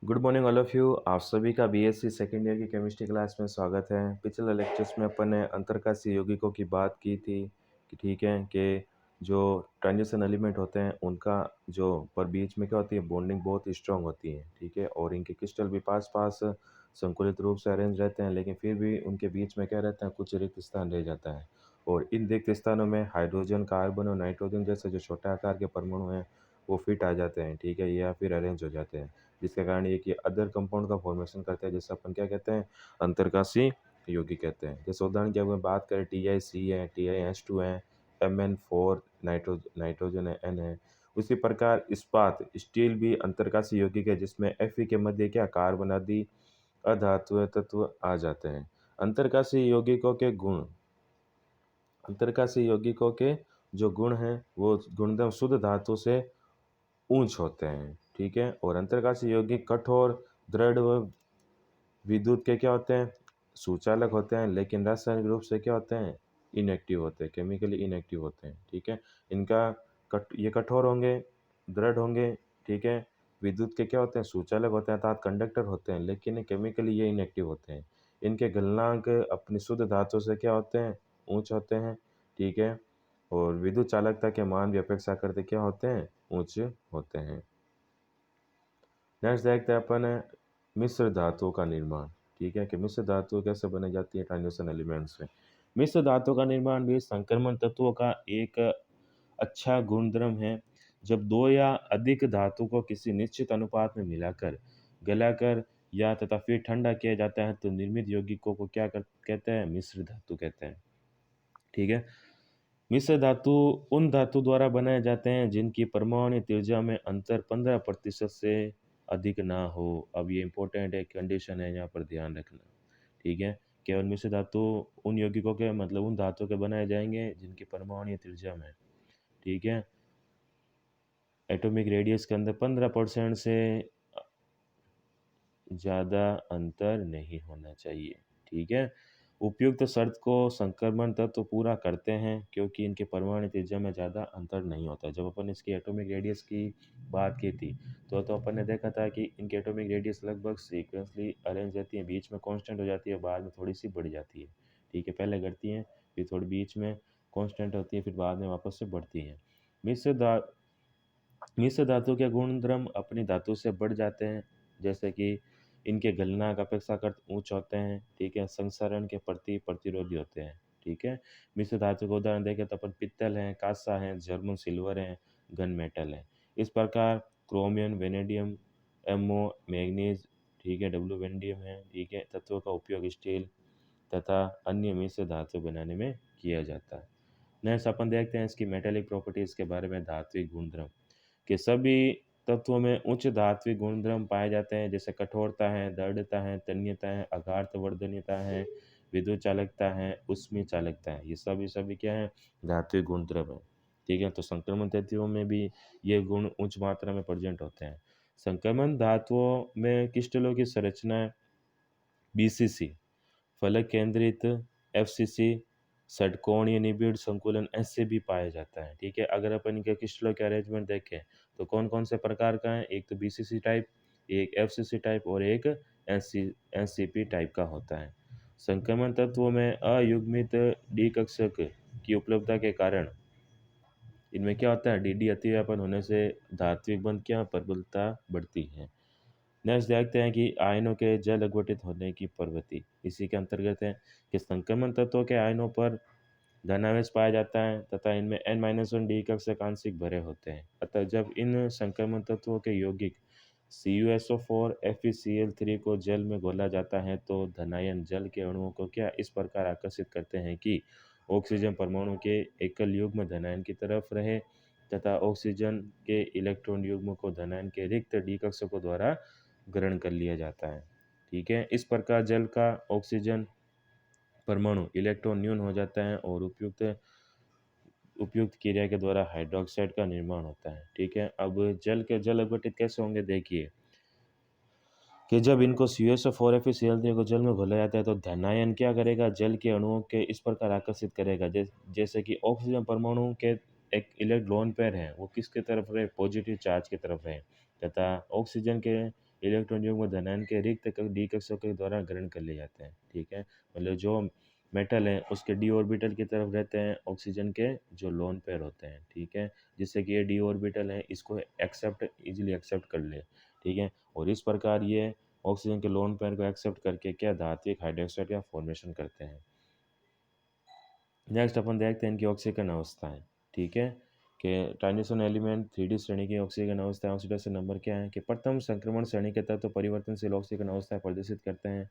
Good morning all of you. आप सभी का बीएससी सेकेंड ईयर की केमिस्ट्री क्लास में स्वागत है। पिछले लेक्चर्स में अपन ने अंतरकाशीय यौगिकों की बात की थी कि ठीक है कि जो ट्रांजिशन एलिमेंट होते हैं उनका जो पर बीच में क्या होती है बॉन्डिंग बहुत ही स्ट्रांग होती है, ठीक है, और इनके क्रिस्टल भी पास पास संकुलित रूप से अरेंज रहते हैं, लेकिन फिर भी उनके बीच में क्या रहता है, कुछ रिक्त स्थान रह जाता है। और इन रिक्त स्थानों में हाइड्रोजन, कार्बन और नाइट्रोजन जैसे जो छोटे आकार के परमाणु हैं वो फिट आ जाते हैं, ठीक है, या फिर अरेंज हो जाते हैं, जिसके कारण ये कि अदर कंपाउंड का फॉर्मेशन करते हैं, जिससे अपन क्या कहते हैं, अंतरकाशीय यौगिक कहते हैं। जैसे उदाहरण की अगर बात करें TiC है, TiS2 है, Mn4 नाइट्रोजन है, N है। उसी प्रकार इस्पात स्टील भी अंतरकाशीय यौगिक है, जिसमें Fe के मध्य क्या कार्बन आदि अधातुएं तत्व आ जाते हैं। अंतरकाशीय यौगिकों के गुण, अंतरकाशीय यौगिकों के जो गुण हैं वो गुणधर्म शुद्ध धातु से ऊंच होते हैं, ठीक है, और अंतरकाशीय यौगिक कठोर, दृढ़ व विद्युत के क्या होते हैं, सुचालक होते हैं, लेकिन रासायनिक रूप से क्या होते हैं, इनएक्टिव होते हैं, केमिकली इनएक्टिव होते हैं, ठीक है। इनका ये कठोर होंगे, दृढ़ होंगे, ठीक है, विद्युत के क्या होते हैं, सुचालक होते हैं अर्थात कंडक्टर होते हैं, लेकिन केमिकली ये इनएक्टिव होते हैं। इनके गलनांक अपनी शुद्ध धातु से क्या होते हैं, ऊंच होते हैं, ठीक है, और विद्युत चालकता के मान भी अपेक्षाकृत क्या होते हैं, ऊंचे होते हैं। नेक्स्ट देखते हैं अपन मिश्र धातुओं का निर्माण, ठीक है, कि मिश्र धातु कैसे बनाई जाती है ट्रांजिशन एलिमेंट से। मिश्र धातु का निर्माण भी संक्रमण तत्वों का एक अच्छा गुणधर्म है। जब दो या अधिक धातु को किसी निश्चित अनुपात में मिलाकर, गलाकर या तथा फिर ठंडा किया जाता है तो निर्मित यौगिकों को कहते हैं, मिश्र धातु कहते हैं, ठीक है। मिश्र धातु उन धातु द्वारा बनाए जाते हैं जिनकी परमाणु त्रिज्या में अंतर 15% से अधिक ना हो। अब ये इंपॉर्टेंट है, कंडीशन है, यहाँ पर ध्यान रखना, ठीक है। केवल मिश्र धातु उन यौगिकों के मतलब उन धातु के बनाए जाएंगे जिनकी परमाणु त्रिज्या में, ठीक है, एटॉमिक रेडियस के अंदर 15% से ज़्यादा अंतर नहीं होना चाहिए, ठीक है। उपयुक्त शर्त को संक्रमण तत्व पूरा करते हैं क्योंकि इनके परमाणु त्रिज्या में ज़्यादा अंतर नहीं होता। जब अपन इसकी एटॉमिक रेडियस की बात की थी तो अपन ने देखा था कि इनकी एटॉमिक रेडियस लगभग सीक्वेंसली अरेंज रहती है, बीच में कांस्टेंट हो जाती है, बाद में थोड़ी सी बढ़ जाती है, ठीक है, पहले घटती हैं फिर थोड़ी बीच में कांस्टेंट होती है, फिर बाद में वापस से बढ़ती हैं। मिश्र धा मिश्र धातु के गुणधर्म अपनी धातु से बढ़ जाते हैं, जैसे कि इनके गलनांक अपेक्षाकृत उच्च होते हैं, ठीक है, संसरण के प्रति प्रतिरोधी होते हैं, ठीक है। मिश्र धातु का उदाहरण देखें तो अपन पित्तल है, कांसा है, जर्मन सिल्वर है, गन मेटल है। इस प्रकार क्रोमियम, वेनेडियम, एमओ, मैग्नीज, ठीक है, डब्ल्यू वेनेडियम है, ठीक है, तत्वों का उपयोग स्टील तथा अन्य मिश्र धातु बनाने में किया जाता है। नेक्स्ट अपन देखते हैं इसकी मेटेलिक प्रॉपर्टीज के बारे में, धात्विक गुणधर्म के सभी तत्वों में उच्च धात्विक गुणधर्म पाए जाते हैं, जैसे कठोरता है, दृढ़ता है, तन्यता है, आघातवर्धनीयता है, विद्युत चालकता है, उष्मीय चालकता है। ये सभी क्या है, धात्विक गुणधर्म है, ठीक है। तो संक्रमण तत्वों में भी ये गुण उच्च मात्रा में प्रेजेंट होते हैं। संक्रमण धातुओं में क्रिस्टलों की संरचना BCC, फलक केंद्रित FCC, षटकोणीय निबिड़ संकुलन ऐसे भी पाया जाता है, ठीक है। अगर अपन इनके क्रिस्टलों के अरेंजमेंट देखें तो कौन कौन से प्रकार का है, एक तो BCC टाइप, एक FCC टाइप और एक NCP टाइप का होता है। संक्रमण तत्वों में अयुग्मित डी कक्षक की उपलब्धता के कारण इनमें क्या होता है, DD अतिव्यापन होने से धात्विक बंध क्या प्रबलता बढ़ती है। नेक्स्ट देखते हैं कि आयनों के जल अघटित होने की प्रवृत्ति, इसी के अंतर्गत है कि संक्रमण तत्वों के आयनों पर धनावेश पाया जाता है तथा इनमें N-1 डी कक्षक आंशिक भरे होते हैं। अतः जब इन संक्रमण तत्वों के यौगिक CuSO4 FeCl3 को जल में घोला जाता है तो धनायन जल के अणुओं को क्या इस प्रकार आकर्षित करते हैं कि ऑक्सीजन परमाणु के एकल युग्म धनायन की तरफ रहे तथा ऑक्सीजन के इलेक्ट्रॉन युग्म को धनायन के रिक्त डी कक्षकों द्वारा ग्रहण कर लिया जाता है, ठीक है। इस प्रकार जल का ऑक्सीजन परमाणु इलेक्ट्रॉन न्यून हो जाता है और उपयुक्त उपयुक्त क्रिया के द्वारा हाइड्रोक्साइड का निर्माण होता है, ठीक है। अब जल के जल अपघटित कैसे होंगे, देखिए कि जब इनको CuSO4 FeCl3 को जल में घोला जाता है तो धनायन क्या करेगा, जल के अणुओं के इस प्रकार आकर्षित करेगा, जैसे कि ऑक्सीजन परमाणु के एक इलेक्ट्रॉन पेयर है वो किसके तरफ रहे, पॉजिटिव चार्ज की तरफ रहे, तथा ऑक्सीजन के इलेक्ट्रॉन युग्म धनायन के रिक्त डी कक्षों के द्वारा ग्रहण कर लिए जाते हैं। ठीक है, मतलब जो मेटल है उसके डी ऑर्बिटल की तरफ रहते हैं ऑक्सीजन के जो लोन पेयर होते हैं। ठीक है, जिससे कि ये डी ऑर्बिटल है इसको इजीली एक्सेप्ट कर ले। ठीक है, और इस प्रकार ये ऑक्सीजन के लोन पेयर को एक्सेप्ट करके क्या धात्विक हाइड्रोक्साइड का फॉर्मेशन करते हैं। नेक्स्ट अपन देखते हैं इनकी ऑक्सीकरण अवस्थाएं। ठीक है, कि ट्रांजिशन एलिमेंट 3D श्रेणी की ऑक्सीकरण अवस्था ऑक्सीडेशन नंबर क्या है कि प्रथम संक्रमण श्रेणी के तत्व परिवर्तनशील ऑक्सीकरण अवस्था प्रदर्शित करते हैं।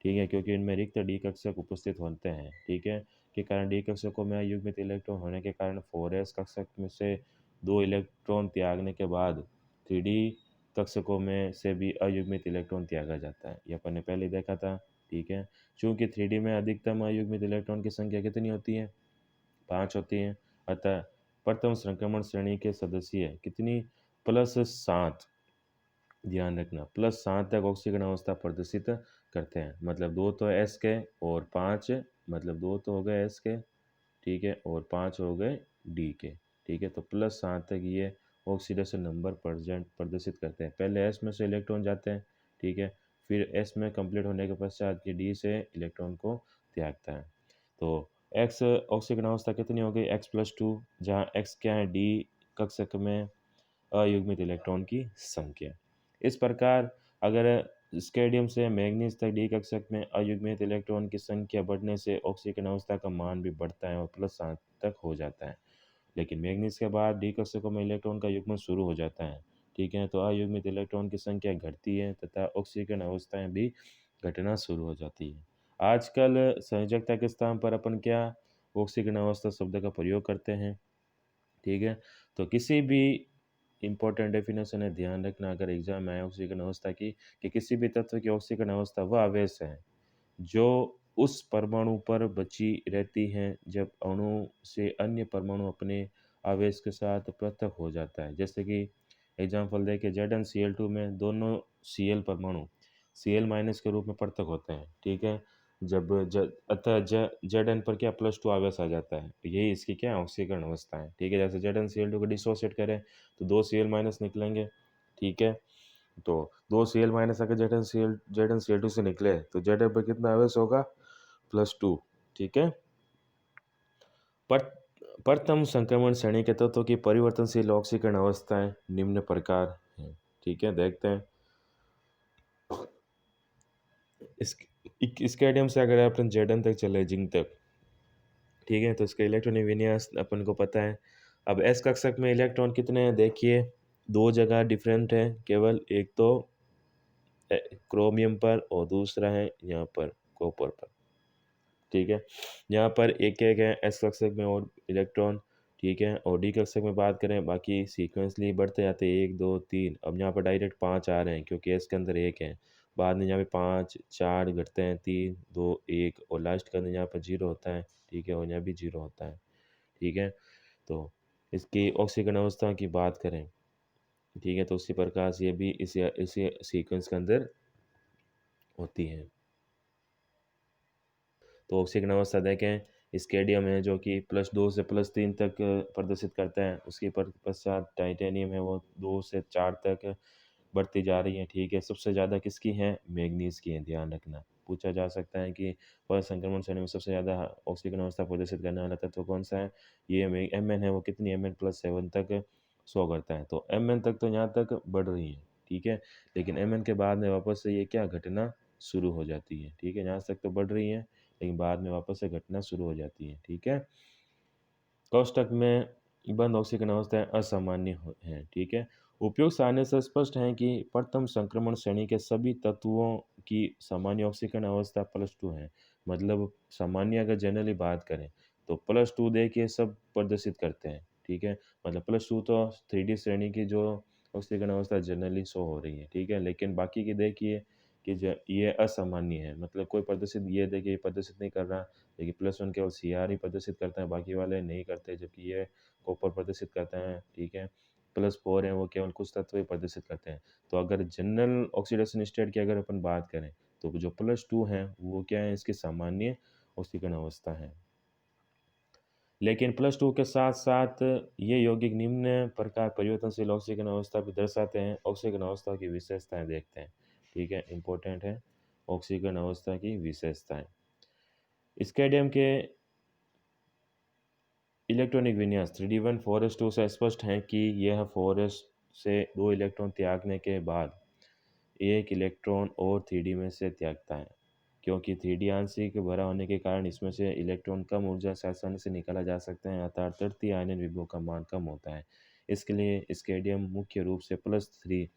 ठीक है, क्योंकि इनमें रिक्त डी कक्षक उपस्थित होते हैं। ठीक है, के कारण डी कक्षकों में अयुग्मित इलेक्ट्रॉन होने के कारण 4s कक्षक में से 2 इलेक्ट्रॉन त्यागने के बाद 3D कक्षकों में से भी अयुग्मित इलेक्ट्रॉन त्यागा जाता है। ये अपन ने पहले देखा था। ठीक है, चूंकि 3D में अधिकतम अयुग्मित इलेक्ट्रॉन की संख्या कितनी होती है, 5 होती है। अतः प्रथम संक्रमण श्रेणी के सदस्य कितनी, +7, ध्यान रखना +7 तक ऑक्सीकरण अवस्था प्रदर्शित करते हैं। मतलब 2 तो एस के और 5, मतलब 2 तो हो गए एस के, ठीक है, और 5 हो गए डी के। ठीक है, तो +7 तक ये ऑक्सीडेशन नंबर प्रजेंट प्रदर्शित करते हैं। पहले एस में से इलेक्ट्रॉन जाते हैं। ठीक है, फिर एस में कंप्लीट होने के पश्चात ये डी से इलेक्ट्रॉन को त्यागता है। तो एक्स ऑक्सीकरण अवस्था कितनी हो गई, x+2, जहाँ एक्स क्या है, डी कक्षक में अयुग्मित इलेक्ट्रॉन की संख्या। इस प्रकार अगर स्केडियम से मैग्नीज तक डी कक्षक में अयुग्मित इलेक्ट्रॉन की संख्या बढ़ने से ऑक्सीकरण अवस्था का मान भी बढ़ता है और +7 तक हो जाता है। लेकिन मैग्नीज के बाद डी कक्षकों में इलेक्ट्रॉन का युग्मन शुरू हो जाता है। ठीक है, तो अयुग्मित इलेक्ट्रॉन की संख्या घटती है तथा ऑक्सीकरण अवस्थाएं भी घटना शुरू हो जाती है। आजकल संयोजकता के स्थान पर अपन क्या ऑक्सीकरण अवस्था शब्द का प्रयोग करते हैं। ठीक है, तो किसी भी इम्पोर्टेंट डेफिनेशन है, ध्यान रखना अगर एग्जाम में आए ऑक्सीकरण अवस्था की, कि किसी भी तत्व की ऑक्सीकरण अवस्था वह आवेश है जो उस परमाणु पर बची रहती हैं जब अणु से अन्य परमाणु अपने आवेश के साथ पृथक हो जाता है। जैसे कि एग्जाम्पल देखें, Zn Cl2 में दोनों Cl परमाणु Cl- के रूप में पृथक होते हैं। ठीक है, जब अतः Zn पर क्या +2 आवेश आ जाता है, तो यही इसकी क्या ऑक्सीकरण अवस्था है। ठीक है, जैसे Zn Cl2 को डिसोसिएट करें तो 2 Cl- निकलेंगे। ठीक है, तो 2 Cl- अगर Zn Cl2 से निकले तो Zn पर कितना आवेश होगा, +2। ठीक है, पर प्रथम संक्रमण श्रेणी के तत्वों की परिवर्तनशील ऑक्सीकरण अवस्थाएं निम्न प्रकार हैं। ठीक है, देखते हैं। इस स्केडियम से अगर अपन Zn तक चले, जिंक तक, ठीक है, तो इसका इलेक्ट्रॉनिक विन्यास अपन को पता है। अब एस कक्षक में इलेक्ट्रॉन कितने हैं, देखिए 2 जगह डिफरेंट है केवल, एक तो क्रोमियम पर और दूसरा है यहाँ पर कॉपर पर। ठीक है, यहाँ पर एक एक है एस कक्षक में और इलेक्ट्रॉन। ठीक है, और डी कक्षक में बात करें बाकी सीक्वेंसली बढ़ते जाते हैं, 1 2 3, अब यहाँ पर डायरेक्ट 5 आ रहे हैं क्योंकि एस के अंदर 1 है। बाद में यहाँ पे 5 4 घटते हैं, 3 2 1, और लास्ट के अंदर यहाँ पर 0 होता है। ठीक है, और यहाँ भी 0 होता है। ठीक है, तो इसकी ऑक्सीकरण अवस्था की बात करें, ठीक है, तो उसी प्रकार से ये भी इसी इसी सीक्वेंस के अंदर होती है। तो ऑक्सीकरण अवस्था देखें, स्केडियम है जो कि +2 से +3 तक प्रदर्शित करता है। उसके पश्चात टाइटेनियम है वो 2 से 4 तक बढ़ती जा रही है। ठीक है, सबसे ज़्यादा किसकी है, मैग्नीज की है, ध्यान रखना। पूछा जा सकता है कि पर संक्रमण श्रेणी में सबसे ज़्यादा ऑक्सीकरण अवस्था प्रदर्शित करने वाला तत्व कौन सा है। ये Mn है, वो कितनी Mn+7 तक शो करता है। तो Mn तक तो यहाँ तक बढ़ रही है। ठीक है, लेकिन Mn के बाद में वापस से ये क्या घटना शुरू हो जाती है। ठीक है, यहाँ तक तो बढ़ रही है लेकिन बाद में वापस से घटना शुरू हो जाती है। ठीक है, कोष्ठक में बंद ऑक्सीकरण अवस्थाएं असामान्य हैं। ठीक है, उपयुक्त सारणी से स्पष्ट है कि प्रथम संक्रमण श्रेणी के सभी तत्वों की सामान्य ऑक्सीकरण अवस्था +2 है। मतलब सामान्य अगर जनरली बात करें तो +2 देखिए सब प्रदर्शित करते हैं। ठीक है, मतलब +2 तो 3D श्रेणी की जो ऑक्सीकरण अवस्था जनरली शो हो रही है। ठीक है, लेकिन बाकी की देखिए कि ये असामान्य है। मतलब कोई प्रदर्शित, ये देखिए ये प्रदर्शित नहीं कर रहा, लेकिन +1 केवल Cr ही प्रदर्शित करता है, बाकी वाले नहीं करते, जबकि ये कॉपर प्रदर्शित करता है। ठीक है, +4 है वो केवल कुछ तत्व ही प्रदर्शित करते हैं। तो अगर जनरल ऑक्सीडेशन स्टेट की अगर अपन बात करें तो जो +2 है वो क्या है, इसकी सामान्य ऑक्सीकरण अवस्था है। लेकिन +2 के साथ-साथ ये यौगिक निम्न प्रकार परिवर्तनशील ऑक्सीकरण अवस्था भी दर्शाते हैं। ऑक्सीकरण अवस्था की विशेषताएँ देखते हैं, ठीक है? इम्पोर्टेंट है, ऑक्सीकरण अवस्था की विशेषताएँ। स्केडियम के इलेक्ट्रॉनिक विन्यास 3d1 4s2 से स्पष्ट है कि यह 4s से 2 इलेक्ट्रॉन त्यागने के बाद 1 इलेक्ट्रॉन और 3d में से त्यागता है। क्योंकि 3d आंशिक भरा होने के कारण इसमें से इलेक्ट्रॉन कम ऊर्जा से आसानी से निकाला जा सकते हैं, अतः तृतीय आयनन विभव का मान कम होता है। इसके लिए स्केडियम मुख्य रूप से +3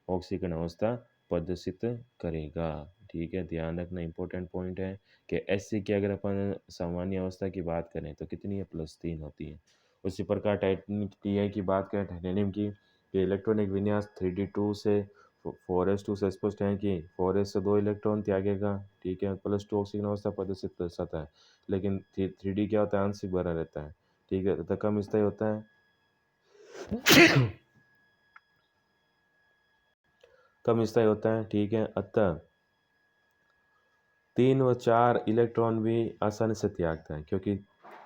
ऑक्सीकरण अवस्था प्रदर्शित करेगा। ठीक है, ध्यान रखना इम्पोर्टेंट पॉइंट है कि Hc की अगर अपन सामान्य अवस्था की बात करें तो कितनी है, +3 होती है। उसी प्रकार Ti की बात करें टाइटेनियम की, ये इलेक्ट्रॉनिक विन्यास 3d2 से 4s2 से स्पष्ट है कि 4s से 2 इलेक्ट्रॉन त्यागेगा, ठीक है, +2 ऑक्सीजन अवस्था प्रदर्शित दर्शाता है। लेकिन 3d क्या होता है, आंशिक भरा रहता है, ठीक है, तथा कम स्थायी होता है। कम स्थायी होता है, ठीक है, अतः 3 व 4 इलेक्ट्रॉन भी आसानी से त्यागता है, क्योंकि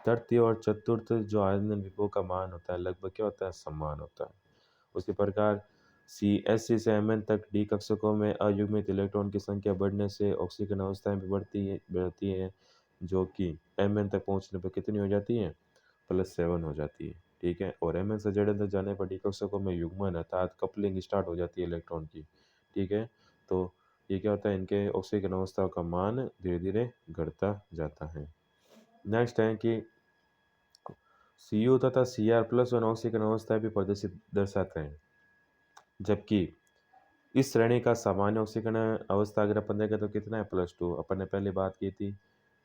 तृतीय और चतुर्थ जो आयनन विभव का मान होता है लगभग क्या होता है, समान होता है। उसी प्रकार Sc से Mn तक डी कक्षकों में अयुग्मित इलेक्ट्रॉन की संख्या बढ़ने से ऑक्सीकरण अवस्थाएं भी बढ़ती है, जो कि Mn तक पहुंचने पर कितनी हो जाती है, +7 हो जाती है, ठीक है। और Mn से Zn तक जाने पर डी कक्षकों में युग्मन अर्थात कपलिंग स्टार्ट हो जाती है इलेक्ट्रॉन की, ठीक है। तो ये क्या होता है, इनके ऑक्सीकरण अवस्थाओं का मान धीरे धीरे घटता जाता है। नेक्स्ट है कि Cu तथा Cr+1 ऑक्सीकरण अवस्था भी प्रदर्शित दर्शाते हैं, जबकि इस श्रेणी का सामान्य ऑक्सीकरण अवस्था अगर अपन देखें तो कितना है, +2। अपन ने पहले बात की थी,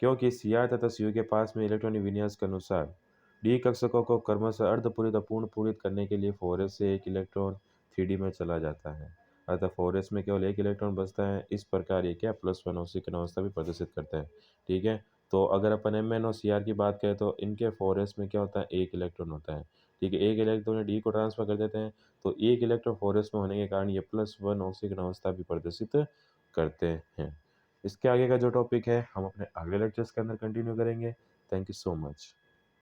क्योंकि Cr तथा Cu के पास में इलेक्ट्रॉनिक विन्यास के अनुसार डी कक्षकों को क्रमशः अर्धपूरित और पूर्ण पूरित करने के लिए 4s से 1 इलेक्ट्रॉन 3d में चला जाता है, अतः 4s में केवल 1 इलेक्ट्रॉन बचता है। इस प्रकार ये क्या, +1 ऑक्सीकरण अवस्था भी प्रदर्शित करता है, ठीक है। तो अगर अपन Mn और Cr की बात करें तो इनके 4s में क्या होता है, 1 इलेक्ट्रॉन होता है, ठीक है। 1 इलेक्ट्रॉन डी को ट्रांसफर कर देते हैं, तो 1 इलेक्ट्रॉन 4s में होने के कारण ये +1 ऑक्सीकरण अवस्था भी प्रदर्शित करते हैं। इसके आगे का जो टॉपिक है हम अपने अगले लेक्चर्स के अंदर कंटिन्यू करेंगे। Thank you so much.